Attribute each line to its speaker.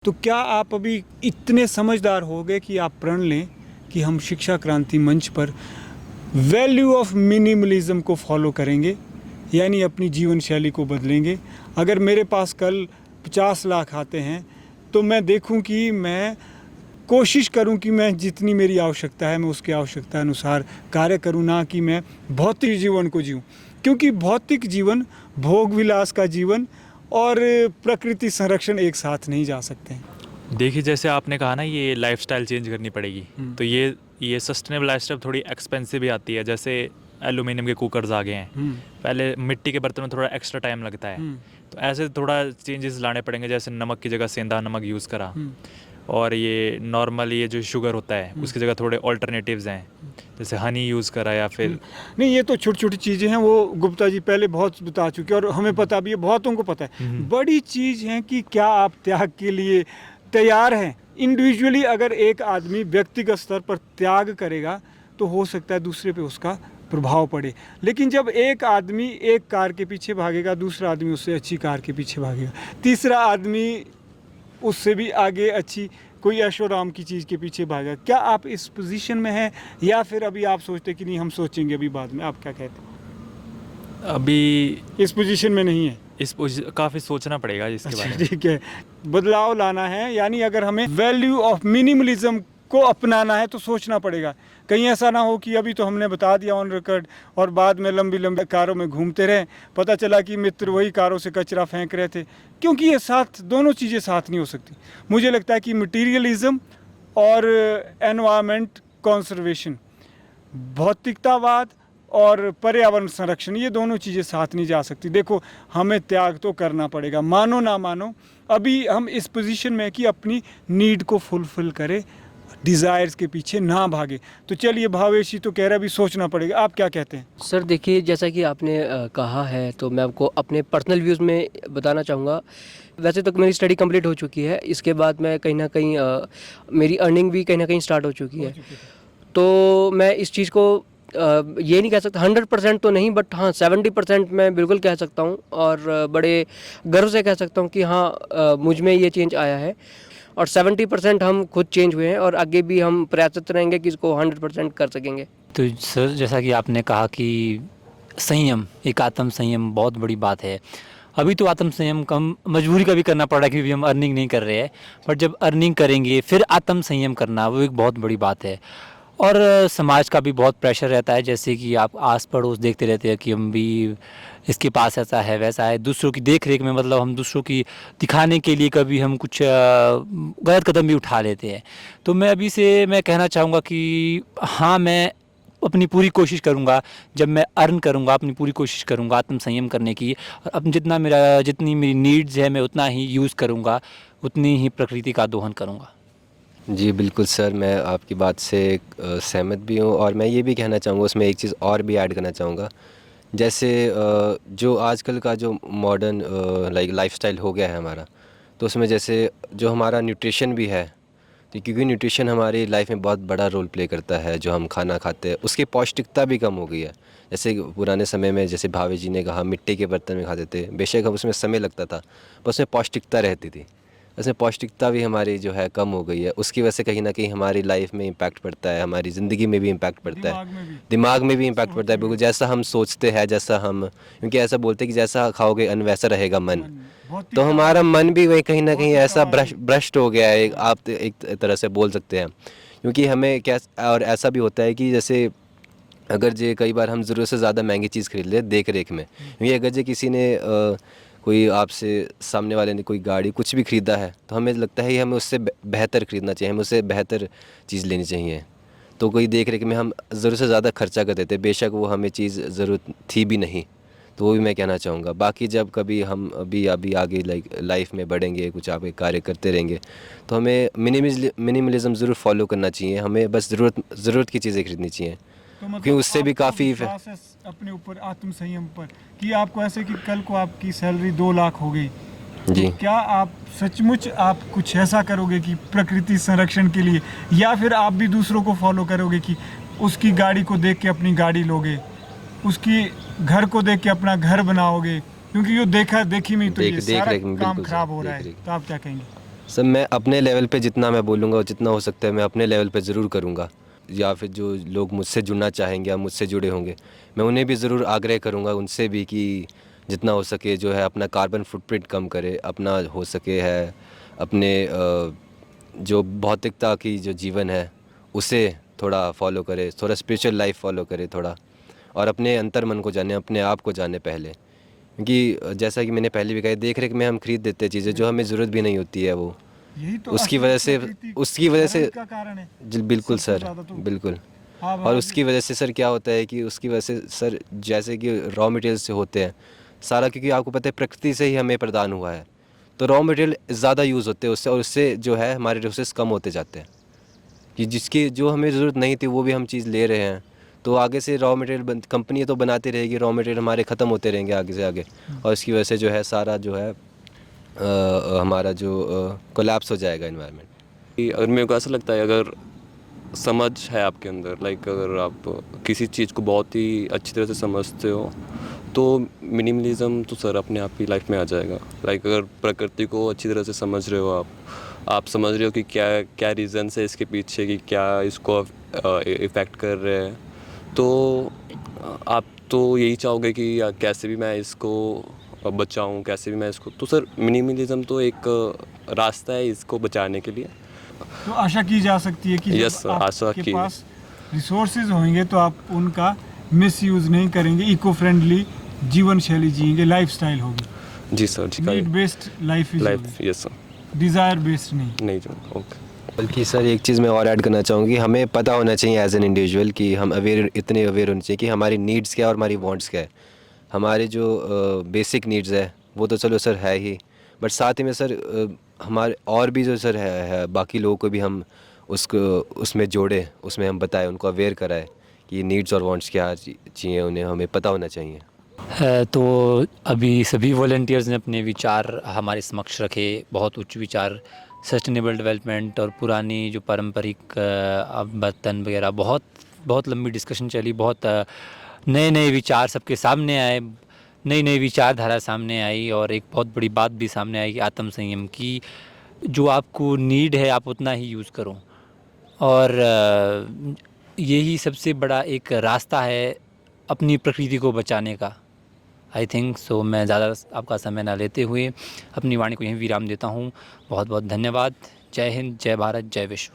Speaker 1: तो क्या आप अभी इतने समझदार हो गए कि आप प्रण लें कि हम शिक्षा क्रांति मंच पर वैल्यू ऑफ मिनिमलिज्म को फॉलो करेंगे, यानी अपनी जीवन शैली को बदलेंगे। अगर मेरे पास कल 50 लाख आते हैं तो मैं देखूं कि मैं कोशिश करूं कि मैं जितनी मेरी आवश्यकता है मैं उसकी आवश्यकता अनुसार कार्य करूं, ना कि मैं भौतिक जीवन को जीऊं। क्योंकि भौतिक जीवन, भोग विलास का जीवन और प्रकृति संरक्षण एक साथ नहीं जा सकते हैं।
Speaker 2: देखिए, जैसे आपने कहा ना, ये लाइफस्टाइल चेंज करनी पड़ेगी। तो ये सस्टेनेबल लाइफस्टाइल थोड़ी एक्सपेंसिव भी आती है। जैसे एल्यूमिनियम के कुकर्स आ गए हैं, पहले मिट्टी के बर्तन में थोड़ा एक्स्ट्रा टाइम लगता है। तो ऐसे थोड़ा चेंजेस लाने पड़ेंगे, जैसे नमक की जगह सेंधा नमक यूज़ करा, और ये नॉर्मल ये जो शुगर होता है उसकी जगह थोड़े ऑल्टरनेटिव्स हैं, जैसे हनी यूज़ करा या फिर
Speaker 1: नहीं, ये तो छोटी छोटी चीज़ें हैं, वो गुप्ता जी पहले बहुत बता चुके हैं और हमें पता भी है, बहुतों को पता है। बड़ी चीज़ है कि क्या आप त्याग के लिए तैयार हैं। इंडिविजुअली अगर एक आदमी व्यक्तिगत स्तर पर त्याग करेगा तो हो सकता है दूसरे पे उसका प्रभाव पड़े, लेकिन जब एक आदमी एक कार के पीछे भागेगा, दूसरा आदमी उससे अच्छी कार के पीछे भागेगा, तीसरा आदमी उससे भी आगे अच्छी कोई ऐशोराम की चीज़ के पीछे भागा। क्या आप इस पोजीशन में हैं या फिर अभी आप सोचते कि नहीं हम सोचेंगे अभी बाद में? आप क्या कहते हैं?
Speaker 2: अभी
Speaker 1: इस पोजीशन में नहीं है।
Speaker 2: इस काफ़ी सोचना पड़ेगा इसके बारे में।
Speaker 1: ठीक है, बदलाव लाना है, यानी अगर हमें वैल्यू ऑफ मिनिमलिज्म को अपनाना है तो सोचना पड़ेगा। कहीं ऐसा ना हो कि अभी तो हमने बता दिया ऑन रिकॉर्ड और बाद में लंबी लंबी कारों में घूमते रहे, पता चला कि मित्र वही कारों से कचरा फेंक रहे थे। क्योंकि ये साथ, दोनों चीज़ें साथ नहीं हो सकती। मुझे लगता है कि मटीरियलिज्म और एनवायरनमेंट कंजर्वेशन, भौतिकतावाद और पर्यावरण संरक्षण, ये दोनों चीज़ें साथ नहीं जा सकती। देखो, हमें त्याग तो करना पड़ेगा, मानो ना मानो। अभी हम इस पोजीशन में कि अपनी नीड को फुलफिल करें, डिज़ायर्स के पीछे ना भागे। तो चलिए, भावेशी तो कह रहा है अभी सोचना पड़ेगा। आप क्या कहते हैं?
Speaker 3: सर देखिए, जैसा कि आपने कहा है, तो मैं आपको अपने पर्सनल व्यूज़ में बताना चाहूँगा। वैसे तो मेरी स्टडी कंप्लीट हो चुकी है, इसके बाद मैं कहीं ना कहीं मेरी अर्निंग भी कहीं ना कहीं स्टार्ट हो चुकी है। तो मैं इस चीज़ को ये नहीं कह सकता 100% तो नहीं, बट हाँ 70% मैं बिल्कुल कह सकता हूँ, और बड़े गर्व से कह सकता हूँ कि हाँ मुझ में ये चेंज आया है, और 70% हम खुद चेंज हुए हैं, और आगे भी हम प्रयासरत रहेंगे कि इसको 100% कर सकेंगे।
Speaker 4: तो सर, जैसा कि आपने कहा कि संयम, एक आत्म संयम बहुत बड़ी बात है। अभी तो आत्म संयम कम मजबूरी का भी करना पड़ रहा है क्योंकि हम अर्निंग नहीं कर रहे हैं, बट जब अर्निंग करेंगे फिर आत्म संयम करना, वो एक बहुत बड़ी बात है। और समाज का भी बहुत प्रेशर रहता है, जैसे कि आप आस पड़ोस देखते रहते हैं कि हम भी इसके पास ऐसा है वैसा है, दूसरों की देख रेख में, मतलब हम दूसरों की दिखाने के लिए कभी हम कुछ गलत कदम भी उठा लेते हैं। तो मैं अभी से मैं कहना चाहूँगा कि हाँ, मैं अपनी पूरी कोशिश करूँगा, जब मैं अर्न करूँगा अपनी पूरी कोशिश करूँगा आत्म संयम करने की, और अब जितनी मेरी नीड्स है मैं उतना ही यूज़ करूँगा, उतनी ही प्रकृति का दोहन करूँगा।
Speaker 5: जी बिल्कुल सर, मैं आपकी बात से सहमत भी हूँ, और मैं ये भी कहना चाहूँगा, उसमें एक चीज़ और भी ऐड करना चाहूँगा। जैसे जो आजकल का जो मॉडर्न लाइफस्टाइल हो गया है हमारा, तो उसमें जैसे जो हमारा न्यूट्रिशन भी है, तो क्योंकि न्यूट्रिशन हमारी लाइफ में बहुत बड़ा रोल प्ले करता है। जो हम खाना खाते हैं उसकी पौष्टिकता भी कम हो गई है। जैसे पुराने समय में, जैसे भावे जी ने कहा, मिट्टी के बर्तन में खाते थे, बेशक हम उसमें समय लगता था पर उसमें पौष्टिकता रहती थी। उसमें पौष्टिकता भी हमारी जो है कम हो गई है। उसकी वजह से कहीं ना कहीं हमारी लाइफ में इम्पैक्ट पड़ता है, हमारी ज़िंदगी में भी इम्पैक्ट पड़ता है, दिमाग में भी इम्पैक्ट पड़ता है। बिल्कुल जैसा हम सोचते हैं, जैसा हम, क्योंकि ऐसा बोलते हैं कि जैसा खाओगे अन्न वैसा रहेगा मन। तो हमारा मन भी वही कहीं ना कहीं ऐसा भ्रष्ट हो गया है, आप एक तरह से बोल सकते हैं। क्योंकि हमें क्या, और ऐसा भी होता है कि जैसे अगर जे कई बार हम ज़रूरत से ज़्यादा महंगी चीज़ खरीद ले देख रेख में, क्योंकि अगर जे किसी ने कोई आपसे सामने वाले ने कोई गाड़ी कुछ भी ख़रीदा है, तो हमें लगता है कि हमें उससे बेहतर ख़रीदना चाहिए, हमें उससे बेहतर चीज़ लेनी चाहिए। तो कोई देख रेख में हम ज़रूरत से ज़्यादा खर्चा कर देते, बेशक वो हमें चीज़ ज़रूरत थी भी नहीं। तो वो भी मैं कहना चाहूँगा। बाकी जब कभी हम अभी आगे लाइफ में बढ़ेंगे, कुछ आगे कार्य करते रहेंगे, तो हमें मिनिमलिज़म ज़रूर फॉलो करना चाहिए। हमें बस ज़रूरत की चीज़ें खरीदनी चाहिए,
Speaker 1: तो मतलब
Speaker 5: क्योंकि उससे भी काफ़ी
Speaker 1: अपने ऊपर आत्म संयम पर कि आपको ऐसे कि कल को आपकी सैलरी 2 लाख हो गई
Speaker 5: जी,
Speaker 1: तो क्या आप सचमुच आप कुछ ऐसा करोगे कि प्रकृति संरक्षण के लिए, या फिर आप भी दूसरों को फॉलो करोगे कि उसकी गाड़ी को देख के अपनी गाड़ी लोगे, उसकी घर को देख के अपना घर बनाओगे? क्योंकि ये देखी में तो ये सारा काम खराब हो रहा है। तो आप क्या कहेंगे?
Speaker 5: सर मैं अपने लेवल पे जितना मैं बोलूँगा और जितना हो सकता है मैं अपने लेवल पे ज़रूर करूँगा, या फिर जो लोग मुझसे जुड़ना चाहेंगे या मुझसे जुड़े होंगे मैं उन्हें भी ज़रूर आग्रह करूँगा उनसे भी कि जितना हो सके जो है अपना कार्बन फुटप्रिंट कम करे, अपना हो सके है अपने जो भौतिकता की जो जीवन है उसे थोड़ा फॉलो करे, थोड़ा स्पिरिचुअल लाइफ फॉलो करे थोड़ा, और अपने अंतर्मन को जाने, अपने आप को जाने पहले, क्योंकि जैसा कि मैंने पहले भी कहा देख रेख में हम खरीद देते हैं चीज़ें जो हमें ज़रूरत भी नहीं होती है, वो
Speaker 1: यही तो
Speaker 5: उसकी
Speaker 1: असली
Speaker 5: वजह से
Speaker 1: प्रकृति का कारण है।
Speaker 5: जी बिल्कुल
Speaker 1: सबसे
Speaker 5: सर,
Speaker 1: ज़्यादा तो।
Speaker 5: बिल्कुल।
Speaker 1: हाँ
Speaker 5: और
Speaker 1: भाई,
Speaker 5: उसकी वजह से सर क्या होता है कि उसकी वजह से सर जैसे कि रॉ मटेरियल्स से होते हैं सारा, क्योंकि आपको पता है प्रकृति से ही हमें प्रदान हुआ है, तो रॉ मटेरियल ज़्यादा यूज़ होते हैं उससे, और उससे जो है हमारे रिसोर्सेज कम होते जाते हैं, कि जिसकी जो हमें ज़रूरत नहीं थी वो भी हम चीज़ ले रहे हैं, तो आगे से रॉ मटेरियल कंपनी तो बनाती रहेगी, रॉ मटेरियल हमारे ख़त्म होते रहेंगे आगे से आगे, और इसकी वजह से जो है सारा जो है हमारा जो कोलैप्स हो जाएगा इन्वायरमेंट।
Speaker 6: अगर मेरे को ऐसा लगता है अगर समझ है आपके अंदर, लाइक अगर आप किसी चीज़ को बहुत ही अच्छी तरह से समझते हो तो मिनिमलिज़म तो सर अपने आप ही लाइफ में आ जाएगा। लाइक अगर प्रकृति को अच्छी तरह से समझ रहे हो आप समझ रहे हो कि क्या क्या रीज़न्स है इसके पीछे, कि क्या इसको इफ़ेक्ट कर रहे हैं, तो आप तो यही चाहोगे कि कैसे भी मैं इसको बचाऊं, कैसे भी मैं इसको, तो सर मिनिमलिज़म तो एक रास्ता है इसको बचाने के लिए।
Speaker 1: तो आशा की जा सकती है कि जब
Speaker 6: Yes, sir, आशा
Speaker 1: आपके
Speaker 6: की।
Speaker 1: पास रिसोर्सेज होंगे तो आप उनका मिसयूज नहीं करेंगे, इको फ्रेंडली जीवन शैली जिएंगे, लाइफस्टाइल होगी,
Speaker 6: जी सर, जी
Speaker 1: need based life
Speaker 6: life, yes sir,
Speaker 1: desire based नहीं।
Speaker 6: नहीं जो ओके।
Speaker 5: बल्कि सर एक चीज़ मैं और ऐड करना चाहूँगी, हमें पता होना चाहिए एज एन इंडिविजुअल कि हम इतने अवेयर होने चाहिए कि हमारी नीड्स क्या है और हमारी वांट्स क्या है। हमारे जो बेसिक नीड्स है वो तो चलो सर है ही, बट साथ ही में सर हमारे और भी जो सर है बाकी लोगों को भी हम उसको उसमें जोड़े, उसमें हम बताएं, उनको अवेयर कराएं कि नीड्स और वांट्स क्या चाहिए, उन्हें हमें पता होना चाहिए।
Speaker 4: तो अभी सभी वॉलंटियर्स ने अपने विचार हमारे समक्ष रखे, बहुत उच्च विचार, सस्टेनेबल डेवलपमेंट और पुरानी जो पारंपरिक बर्तन वगैरह, बहुत बहुत लंबी डिस्कशन चली, बहुत नए नए विचार सबके सामने आए, नई नई विचारधारा सामने आई, और एक बहुत बड़ी बात भी सामने आई कि आत्म संयम की, जो आपको नीड है आप उतना ही यूज़ करो, और यही सबसे बड़ा एक रास्ता है अपनी प्रकृति को बचाने का। I think so. मैं ज़्यादा आपका समय ना लेते हुए अपनी वाणी को यहीं विराम देता हूँ। बहुत बहुत धन्यवाद। जय हिंद, जय भारत, जय विश्व।